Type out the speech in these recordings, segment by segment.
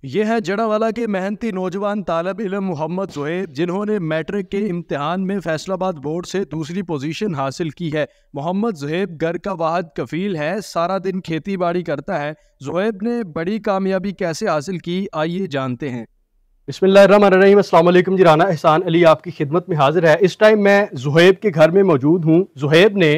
ये है जड़ावाला के मेहनती नौजवान तालब इल्म मोहम्मद ज़ुहैब, जिन्होंने मैट्रिक के इम्तिहान में फैसलाबाद बोर्ड से दूसरी पोजीशन हासिल की है। मोहम्मद ज़ुहैब घर का वाहिद कफील है, सारा दिन खेती बाड़ी करता है। ज़ुहैब ने बड़ी कामयाबी कैसे हासिल की, आइए जानते हैं। बिस्मिल्लाहिर्रहमानिर्रहीम। अस्सलाम वालेकुम जी। राना एहसान अली आपकी खिदमत में हाजिर है। इस टाइम मैं ज़ुहैब के घर में मौजूद हूँ। ज़ुहैब ने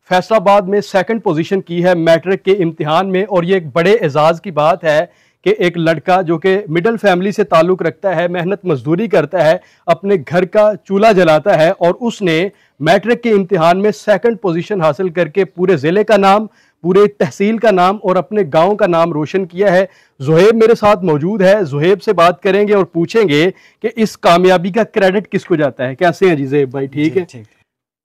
फैसलाबाद में सेकंड पोजीशन की है मैट्रिक के इम्तिहान में, और ये एक बड़े एजाज़ की बात है कि एक लड़का जो कि मिडिल फैमिली से ताल्लुक़ रखता है, मेहनत मजदूरी करता है, अपने घर का चूल्हा जलाता है, और उसने मैट्रिक के इम्तिहान में सेकंड पोजीशन हासिल करके पूरे ज़िले का नाम, पूरे तहसील का नाम और अपने गांव का नाम रोशन किया है। ज़ुहैब मेरे साथ मौजूद है। ज़ुहैब से बात करेंगे और पूछेंगे कि इस कामयाबी का क्रेडिट किसको जाता है। कैसे हैं जी ज़ुहैब भाई? ठीक है।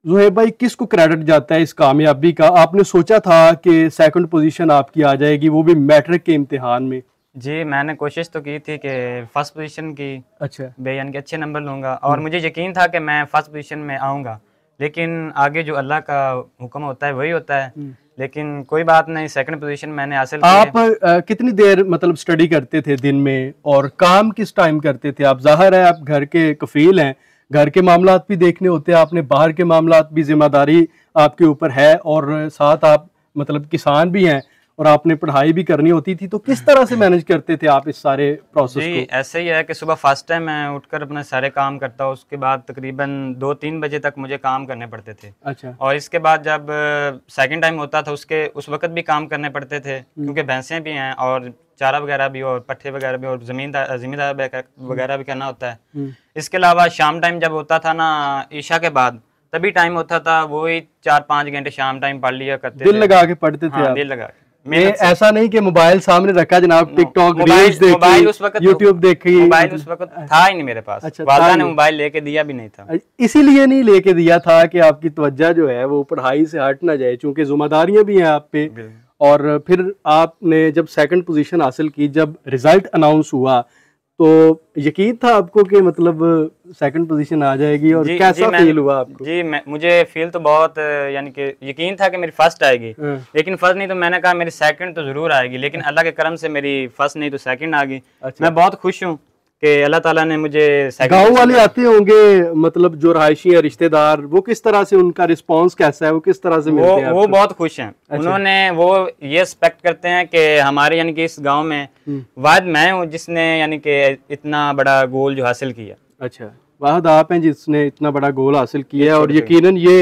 ज़ुहैब भाई, किसको क्रेडिट जाता है इस कामयाबी का? आपने सोचा था कि सेकंड पोजीशन आपकी आ जाएगी, वो भी मैट्रिक के इम्तिहान में? जी, मैंने कोशिश तो की थी कि फर्स्ट पोजीशन की, अच्छा, यानी कि अच्छे नंबर लूँगा, और मुझे यकीन था कि मैं फर्स्ट पोजीशन में आऊँगा, लेकिन आगे जो अल्लाह का हुक्म होता है वही होता है। लेकिन कोई बात नहीं, सेकंड पोजीशन मैंने हासिल की। आप कितनी देर मतलब स्टडी करते थे दिन में, और काम किस टाइम करते थे आप? जाहिर है आप घर के कफील हैं, घर के मामलात भी देखने होते हैं, आपने बाहर के मामलात भी, जिम्मेदारी आपके ऊपर है, और साथ आप मतलब किसान भी हैं और आपने पढ़ाई भी करनी होती थी। तो किस तरह से मैनेज करते थे आप इस सारे प्रोसेस को? ऐसे ही है कि सुबह फर्स्ट टाइम मैं उठकर अपने सारे काम करता हूँ, उसके बाद तकरीबन 2-3 बजे तक मुझे काम करने पड़ते थे। अच्छा। और इसके बाद जब सेकंड टाइम होता था उस वक्त भी काम करने पड़ते थे, क्योंकि भैंसें भी हैं और चारा वगैरह भी और पट्ठे वगैरह भी और ज़मींदार वगैरह भी करना होता है। इसके अलावा शाम टाइम जब होता था ना, ईशा के बाद तभी टाइम होता था, वही 4-5 घंटे शाम टाइम पढ़ लिया करते थे। दिल लगा के पढ़ते थे आप? दिल लगा के। ऐसा नहीं कि मोबाइल सामने रखा जनाब, टिकटॉक रील्स देखी, यूट्यूब देखी? मोबाइल उस वक्त था ही नहीं मेरे पास। अच्छा, वालिदा ने मोबाइल लेके दिया भी नहीं था। इसीलिए नहीं लेके दिया था कि आपकी तवज्जो जो है वो पढ़ाई से हट ना जाए, क्योंकि जिम्मेदारियां भी हैं आप पे। और फिर आपने जब सेकंड पोजीशन हासिल की, जब रिजल्ट अनाउंस हुआ, तो यकीन था आपको कि मतलब सेकंड पोजीशन आ जाएगी? और कैसा फील हुआ आपको? जी, मुझे फील तो बहुत, यानी कि यकीन था कि मेरी फर्स्ट आएगी, लेकिन फर्स्ट नहीं तो मैंने कहा मेरी सेकंड तो जरूर आएगी, लेकिन अल्लाह के करम से मेरी फर्स्ट नहीं तो सेकंड आ गई। अच्छा। मैं बहुत खुश हूँ कि अल्लाह ताला ने मुझे सेकंड। गाँव वाले आते होंगे, मतलब जो रहायशी है, रिश्तेदार, वो किस तरह से, उनका रिस्पांस कैसा है, वो किस तरह से मिलते हैं? वो बहुत खुश हैं। अच्छा। उन्होंने वो ये एक्सपेक्ट करते हैं कि हमारे यानी कि इस गांव में वाहिद मैं हूँ जिसने यानी कि इतना बड़ा गोल जो हासिल किया। अच्छा, वाहिद आप हैं जिसने इतना बड़ा गोल हासिल किया है। और यकीनन ये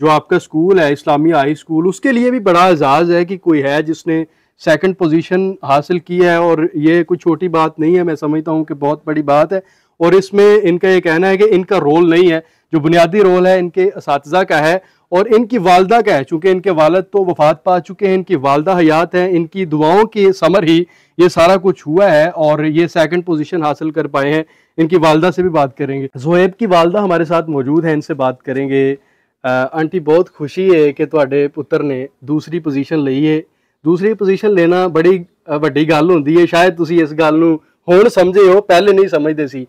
जो आपका स्कूल है, इस्लामिया हाई स्कूल, उसके लिए भी बड़ा एजाज़ है कि कोई है जिसने सेकंड पोजीशन हासिल की है, और ये कोई छोटी बात नहीं है, मैं समझता हूँ कि बहुत बड़ी बात है। और इसमें इनका ये कहना है कि इनका रोल नहीं है, जो बुनियादी रोल है इनके असातिज़ा का है और इनकी वालदा का है। चूँकि इनके वालिद तो वफात पा चुके हैं, इनकी वालदा हयात हैं, इनकी दुआओं की समर ही ये सारा कुछ हुआ है और ये सेकंड पोजीशन हासिल कर पाए हैं। इनकी वालदा से भी बात करेंगे। ज़ुहैब की वालदा हमारे साथ मौजूद है, इनसे बात करेंगे। आंटी, बहुत खुशी है कि तुहाडे पुत्र ने दूसरी पोजीशन ली है। दूसरी पोजीशन लेना बड़ी वड्डी गल हुंदी है। शायद तुसी इस गल नूं हुण समझे हो, पहले नहीं समझदे सी।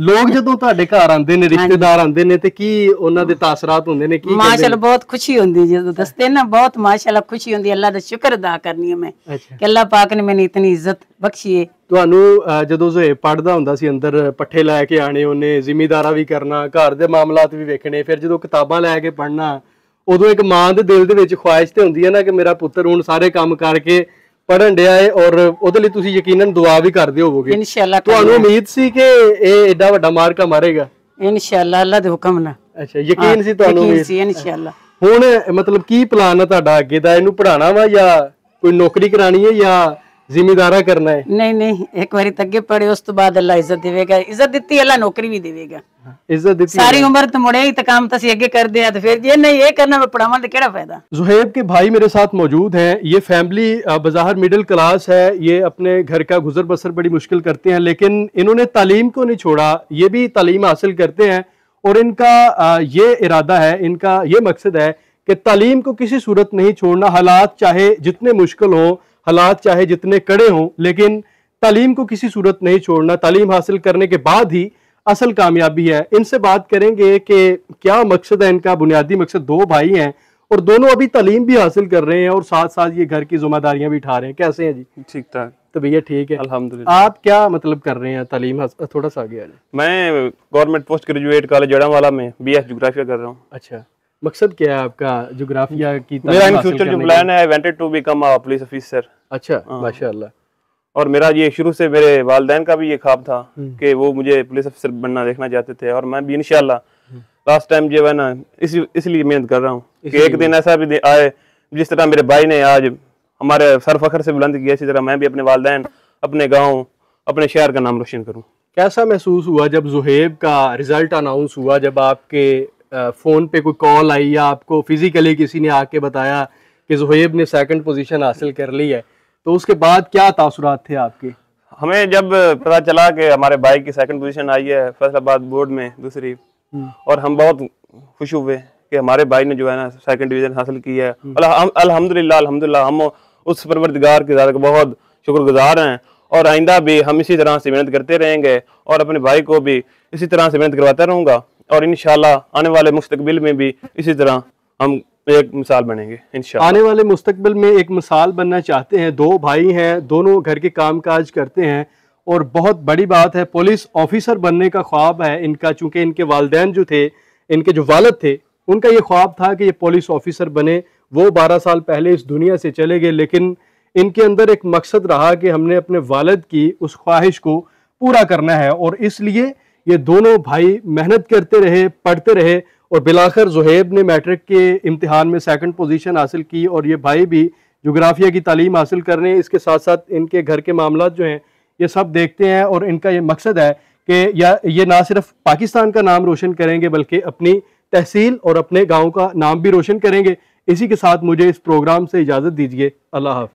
लोग जदों तुहाडे घर आंदे ने, रिश्तेदार आंदे ने, ते की उन्हां दे तासरात हुंदे ने? की माशाअल्लाह बहुत खुशी हुंदी जदों दसदे ना, बहुत माशाअल्लाह खुशी हुंदी। अल्लाह दा शुक्र अदा करनी है मैं कि अल्लाह पाक ने मैनूं इतनी इज्जत बख्शी है। ਤੁਹਾਨੂੰ ਜਦੋਂ ज़ुहैब पढ़दा ਹੁੰਦਾ ਸੀ अंदर पट्ठे ਲੈ ਕੇ ਆਣੇ, ਉਹਨੇ ਜ਼ਿਮੀਂਦਾਰਾ ਵੀ ਕਰਨਾ, ਘਰ ਦੇ ਮਾਮਲਾਤ ਵੀ ਵੇਖਣੇ, ਫਿਰ ਜਦੋਂ ਕਿਤਾਬਾਂ ਲੈ ਕੇ ਪੜ੍ਹਨਾ, ਉਦੋਂ ਇੱਕ ਮਾਂ ਦੇ ਦਿਲ ਦੇ ਵਿੱਚ ख्वाहिश ਤੇ ਹੁੰਦੀ ਹੈ ਨਾ ਕਿ ਮੇਰਾ ਪੁੱਤਰ ਹੁਣ ਸਾਰੇ ਕੰਮ ਕਰਕੇ ਪੜ੍ਹਨ ਡਿਆ ਹੈ, ਔਰ ਉਹਦੇ ਲਈ ਤੁਸੀਂ ਯਕੀਨਨ ਦੁਆ ਵੀ ਕਰਦੇ ਹੋਵੋਗੇ। ਇਨਸ਼ਾਅੱਲਾ। ਤੁਹਾਨੂੰ ਉਮੀਦ ਸੀ ਕਿ ਇਹ ਏਡਾ ਵੱਡਾ ਮਾਰਕਾ ਮਾਰੇਗਾ? ਇਨਸ਼ਾਅੱਲਾ, ਅੱਲਾ ਦੇ ਹੁਕਮ ਨਾਲ। ਅੱਛਾ, ਯਕੀਨ ਸੀ ਤੁਹਾਨੂੰ? ਯਕੀਨ ਸੀ ਇਨਸ਼ਾਅੱਲਾ। ਹੁਣ ਮਤਲਬ ਕੀ ਪਲਾਨ ਹੈ ਤੁਹਾਡਾ ਅੱਗੇ ਦਾ? ਇਹਨੂੰ ਪੜ੍ਹਾਉਣਾ ਵਾ ਜਾਂ ਕੋਈ ਨੌਕਰੀ ਕਰਾਣੀ ਹੈ ਜਾਂ जिम्मेदारा करना है? नहीं, एक बारी तगे पड़े, उस तो बाद अल्लाह इज्जत देवेगा। इज्जत दी अल्लाह नौकरी भी देवेगा। इज्जत दी सारी उम्र तो मुड़े ही तो काम तसी आगे कर दिया, तो फिर ये नहीं ये करना मैं पढ़ावा तो केड़ा फायदा। ज़ुहैब के भाई मेरे साथ मौजूद हैं। ये फैमिली बज़ाहिर मिडिल क्लास है, ये अपने घर का गुजर बसर बड़ी मुश्किल करते हैं, लेकिन इन्होंने तालीम को नहीं छोड़ा, ये भी तालीम हासिल करते हैं। और इनका ये इरादा है, इनका ये मकसद है कि तालीम को किसी सूरत नहीं छोड़ना। हालात चाहे जितने मुश्किल हों, हालात चाहे जितने कड़े हों, लेकिन तालीम को किसी सूरत नहीं छोड़ना। तालीम हासिल करने के बाद ही असल कामयाबी है। इनसे बात करेंगे कि क्या मकसद है इनका, बुनियादी मकसद। दो भाई हैं और दोनों अभी तालीम भी हासिल कर रहे हैं और साथ साथ ये घर की जिम्मेदारियां भी उठा रहे हैं। कैसे हैं जी? ठीक ठाक। तबीयत ठीक है? अल्हम्दुलिल्लाह। आप क्या मतलब कर रहे हैं तालीम? थोड़ा सा आगे आ जाए। मैं government post graduate college Jaranwala में BS जोग्राफिया कर रहा हूँ। अच्छा, मकसद क्या है आपका जोग्राफिया की? मेरा इन फ्यूचर जो प्लान है, I wanted to become a police officer. अच्छा, माशाल्लाह। और मेरा ये शुरू से मेरे वालिदैन का भी ये ख्वाब था कि वो मुझे पुलिस ऑफिसर बनना देखना चाहते थे, और मैं भी इंशाल्लाह लास्ट टाइम जो है ना इसलिए मेहनत कर रहा हूँ कि एक दिन ऐसा भी आए जिस तरह मेरे भाई ने आज हमारे सर फखर से बुलंद किया, इसी तरह मैं भी अपने वालिदैन, अपने गाँव, अपने शहर का नाम रोशन करूँ। कैसा महसूस हुआ जब ज़ुहैब का रिजल्ट अनाउंस हुआ, जब आपके फ़ोन पे कोई कॉल आई या आपको फिजिकली किसी ने आके बताया कि ज़ुहैब ने 2nd पोजीशन हासिल कर ली है, तो उसके बाद क्या तासुरात थे आपके? हमें जब पता चला कि हमारे भाई की 2nd पोजीशन आई है फैसलाबाद बोर्ड में दूसरी, और हम बहुत खुश हुए कि हमारे भाई ने जो है ना 2nd डिवीजन हासिल की है। अल्हम्दुलिल्लाह हम उस परवरदिगार के ज़ात के बहुत शुक्रगुजार हैं, और आइंदा भी हम इसी तरह से मेहनत करते रहेंगे, और अपने भाई को भी इसी तरह से मेहनत करवाता रहूँगा, और इंशाल्लाह आने वाले मुस्तकबिल में भी इसी तरह हम एक मिसाल बनेंगे इंशाल्लाह। आने वाले मुस्तकबिल में एक मिसाल बनना चाहते हैं। 2 भाई हैं, दोनों घर के कामकाज करते हैं, और बहुत बड़ी बात है पुलिस ऑफिसर बनने का ख्वाब है इनका, चूँकि इनके वालिदैन जो थे, इनके जो वालिद थे, उनका ये ख्वाब था कि ये पुलिस ऑफिसर बने। वो 12 साल पहले इस दुनिया से चले गए, लेकिन इनके अंदर एक मकसद रहा कि हमने अपने वालिद की उस ख्वाहिश को पूरा करना है, और इसलिए ये दोनों भाई मेहनत करते रहे, पढ़ते रहे, और बिलाखिर ज़ुहैब ने मैट्रिक के इम्तिहान में 2nd पोजीशन हासिल की, और ये भाई भी जोग्राफिया की तालीम हासिल कर रहे हैं। इसके साथ साथ इनके घर के मामलात जो हैं ये सब देखते हैं, और इनका ये मकसद है कि या ये ना सिर्फ पाकिस्तान का नाम रोशन करेंगे बल्कि अपनी तहसील और अपने गाँव का नाम भी रोशन करेंगे। इसी के साथ मुझे इस प्रोग्राम से इजाज़त दीजिए। अल्लाह हाफ़िज़।